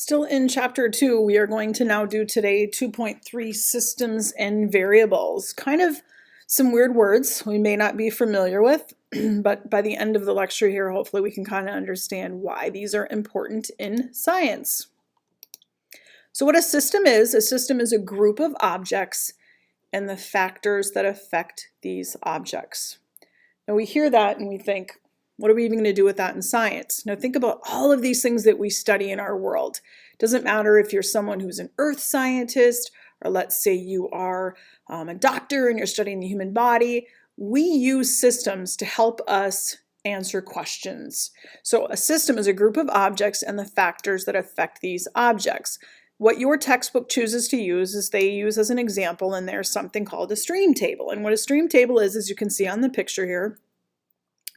Still in chapter 2, we are going to now do today 2.3 systems and variables. Kind of some weird words we may not be familiar with, but by the end of the lecture here, hopefully we can kind of understand why these are important in science. So what a system is a group of objects and the factors that affect these objects. Now we hear that and we think, what are we even going to do with that in science? Now think about all of these things that we study in our world. It doesn't matter if you're someone who's an earth scientist, or let's say you are a doctor and you're studying the human body. We use systems to help us answer questions. So a system is a group of objects and the factors that affect these objects. What your textbook chooses to use is they use as an example, and there's something called a stream table. And what a stream table is, as you can see on the picture here,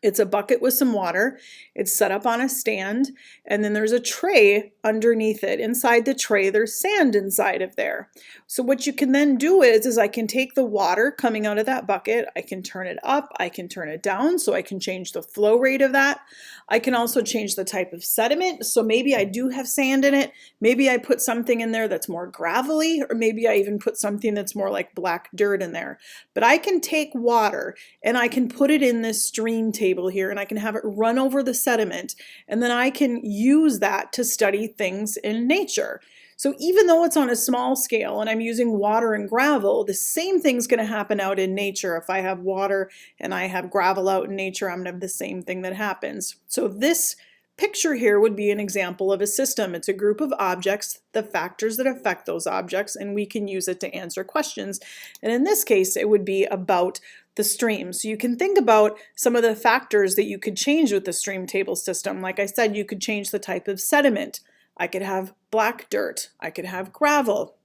it's a bucket with some water. It's set up on a stand, and then there's a tray underneath it. Inside the tray, there's sand inside of there. So what you can then do is I can take the water coming out of that bucket, I can turn it up, I can turn it down, so I can change the flow rate of that. I can also change the type of sediment. So maybe I do have sand in it. Maybe I put something in there that's more gravelly, or maybe I even put something that's more like black dirt in there. But I can take water and I can put it in this stream table here, and I can have it run over the sediment, and then I can use that to study things in nature. So even though it's on a small scale and I'm using water and gravel, the same thing's going to happen out in nature. If I have water and I have gravel out in nature, I'm going to have the same thing that happens. So this picture here would be an example of a system. It's a group of objects, the factors that affect those objects, and we can use it to answer questions. And in this case, it would be about the stream. So you can think about some of the factors that you could change with the stream table system. Like I said, you could change the type of sediment. I could have black dirt. I could have gravel.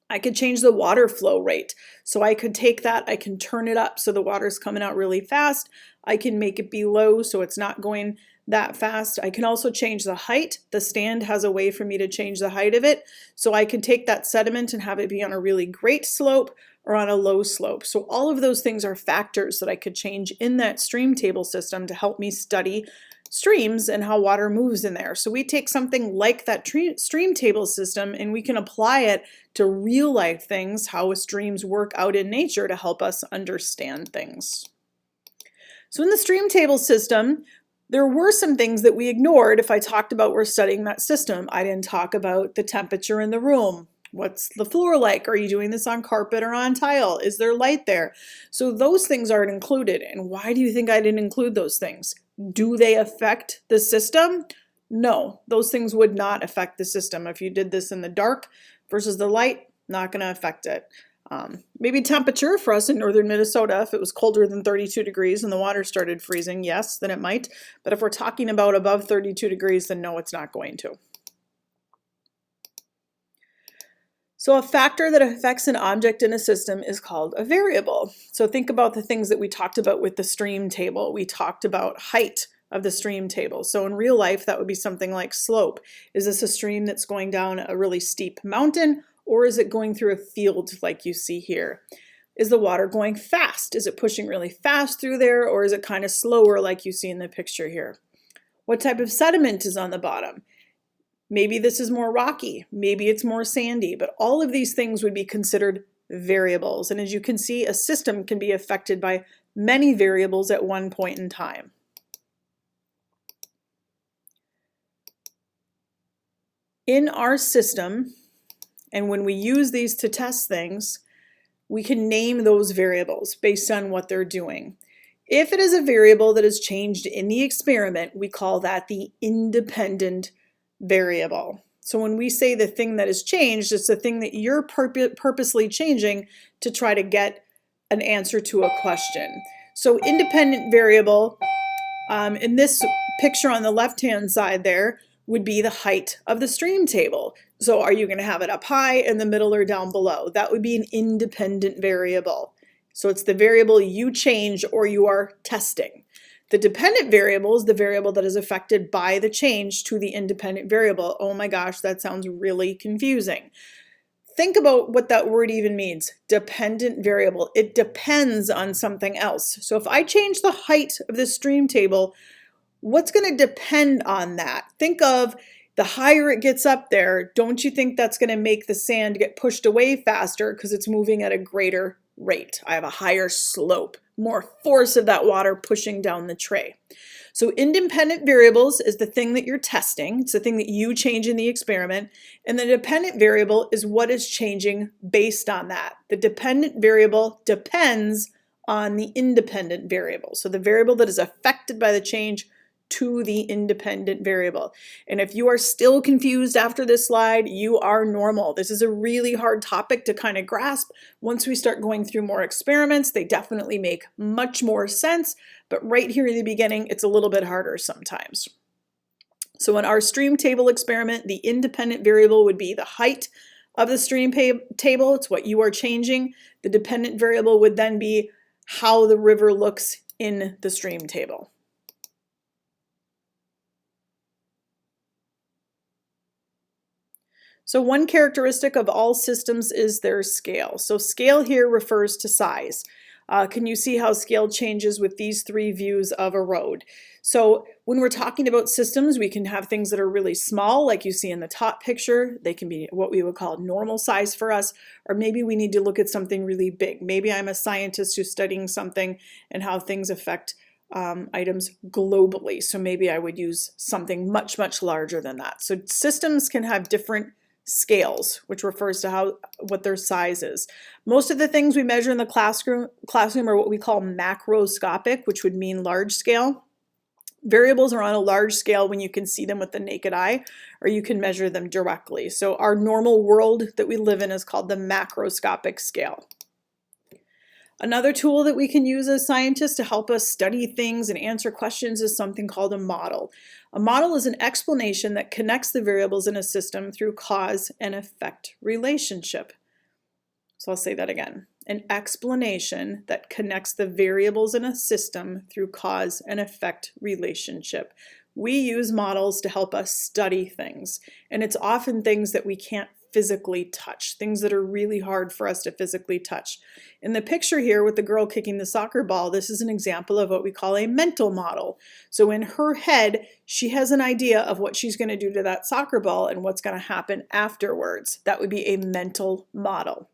I could change the water flow rate. So I could take that, I can turn it up so the water's coming out really fast. I can make it be low so it's not going that fast. I can also change the height. The stand has a way for me to change the height of it. So I can take that sediment and have it be on a really great slope or on a low slope. So all of those things are factors that I could change in that stream table system to help me study streams and how water moves in there. So we take something like that stream table system and we can apply it to real life things, how streams work out in nature to help us understand things. So in the stream table system, there were some things that we ignored if I talked about we're studying that system. I didn't talk about the temperature in the room. What's the floor like? Are you doing this on carpet or on tile? Is there light there? So those things aren't included. And why do you think I didn't include those things? Do they affect the system? No, those things would not affect the system. If you did this in the dark versus the light, not going to affect it. Maybe temperature for us in northern Minnesota, if it was colder than 32 degrees and the water started freezing, yes, then it might. But if we're talking about above 32 degrees, then no, it's not going to. So a factor that affects an object in a system is called a variable. So think about the things that we talked about with the stream table. We talked about height of the stream table. So in real life, that would be something like slope. Is this a stream that's going down a really steep mountain, or is it going through a field like you see here? Is the water going fast? Is it pushing really fast through there, or is it kind of slower like you see in the picture here? What type of sediment is on the bottom? Maybe this is more rocky, maybe it's more sandy, but all of these things would be considered variables. And as you can see, a system can be affected by many variables at one point in time. In our system, and when we use these to test things, we can name those variables based on what they're doing. If it is a variable that is changed in the experiment, we call that the independent variable. So when we say the thing that is changed, it's the thing that you're purposely changing to try to get an answer to a question. So independent variable, in this picture on the left-hand side there, would be the height of the stream table. So are you going to have it up high, in the middle, or down below? That would be an independent variable. So it's the variable you change or you are testing. The dependent variable is the variable that is affected by the change to the independent variable. Oh my gosh, that sounds really confusing. Think about what that word even means. Dependent variable. It depends on something else. So if I change the height of the stream table, what's going to depend on that? Think of The higher it gets up there, don't you think that's going to make the sand get pushed away faster because it's moving at a greater rate? I have a higher slope, more force of that water pushing down the tray. So independent variables is the thing that you're testing. It's the thing that you change in the experiment. And the dependent variable is what is changing based on that. The dependent variable depends on the independent variable. So the variable that is affected by the change to the independent variable. And if you are still confused after this slide, you are normal. This is a really hard topic to kind of grasp. Once we start going through more experiments, they definitely make much more sense, but right here in the beginning, it's a little bit harder sometimes. So in our stream table experiment, the independent variable would be the height of the stream table. It's what you are changing. The dependent variable would then be how the river looks in the stream table. So one characteristic of all systems is their scale. So scale here refers to size. Can you see how scale changes with these three views of a road? So when we're talking about systems, we can have things that are really small, like you see in the top picture. They can be what we would call normal size for us, or maybe we need to look at something really big. Maybe I'm a scientist who's studying something and how things affect items globally. So maybe I would use something much, much larger than that. So systems can have different scales, which refers to what their size is. Most of the things we measure in the classroom are what we call macroscopic, which would mean large scale. Variables are on a large scale when you can see them with the naked eye, or you can measure them directly. So our normal world that we live in is called the macroscopic scale. Another tool that we can use as scientists to help us study things and answer questions is something called a model. A model is an explanation that connects the variables in a system through cause and effect relationship. So I'll say that again. An explanation that connects the variables in a system through cause and effect relationship. We use models to help us study things, and it's often things that we can't physically touch, things that are really hard for us to physically touch. In the picture here with the girl kicking the soccer ball, this is an example of what we call a mental model. So in her head, she has an idea of what she's going to do to that soccer ball and what's going to happen afterwards. That would be a mental model.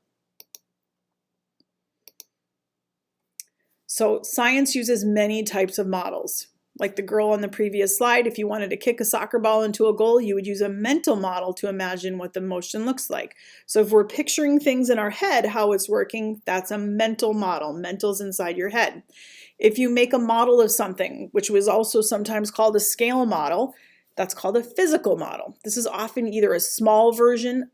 So science uses many types of models. Like the girl on the previous slide, if you wanted to kick a soccer ball into a goal, you would use a mental model to imagine what the motion looks like. So if we're picturing things in our head, how it's working, that's a mental model. Mental's inside your head. If you make a model of something, which was also sometimes called a scale model, that's called a physical model. This is often either a small version,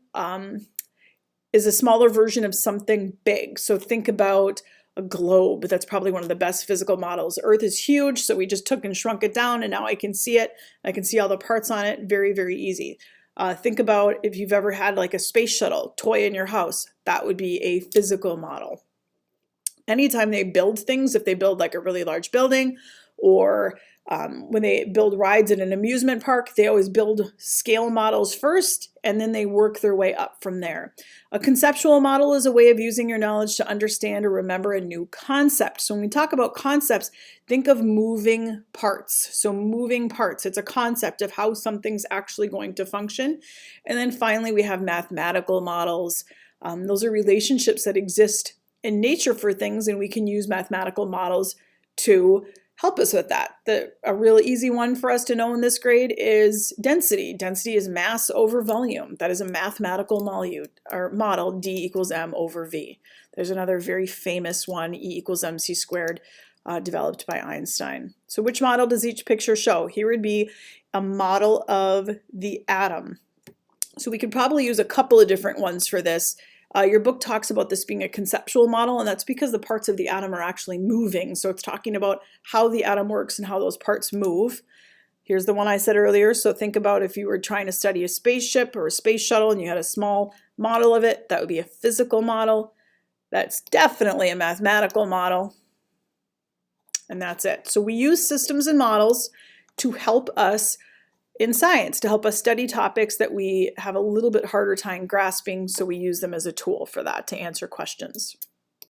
is a smaller version of something big. So think about a globe. That's probably one of the best physical models. Earth is huge, so we just took and shrunk it down, and now I can see it. I can see all the parts on it. Very, very easy. Think about if you've ever had like a space shuttle toy in your house. That would be a physical model. Anytime they build things, if they build like a really large building, or when they build rides in an amusement park, they always build scale models first, and then they work their way up from there. A conceptual model is a way of using your knowledge to understand or remember a new concept. So when we talk about concepts, think of moving parts. So moving parts, it's a concept of how something's actually going to function. And then finally, we have mathematical models. Those are relationships that exist in nature for things, and we can use mathematical models to help us with that. A really easy one for us to know in this grade is density. Density is mass over volume. That is a mathematical model, D equals M over V. There's another very famous one, E equals MC squared, developed by Einstein. So which model does each picture show? Here would be a model of the atom. So we could probably use a couple of different ones for this. Your book talks about this being a conceptual model, and that's because the parts of the atom are actually moving. So it's talking about how the atom works and how those parts move. Here's the one I said earlier. So think about if you were trying to study a spaceship or a space shuttle and you had a small model of it, that would be a physical model. That's definitely a mathematical model. And that's it. So we use systems and models to help us in science, to help us study topics that we have a little bit harder time grasping, so we use them as a tool for that to answer questions.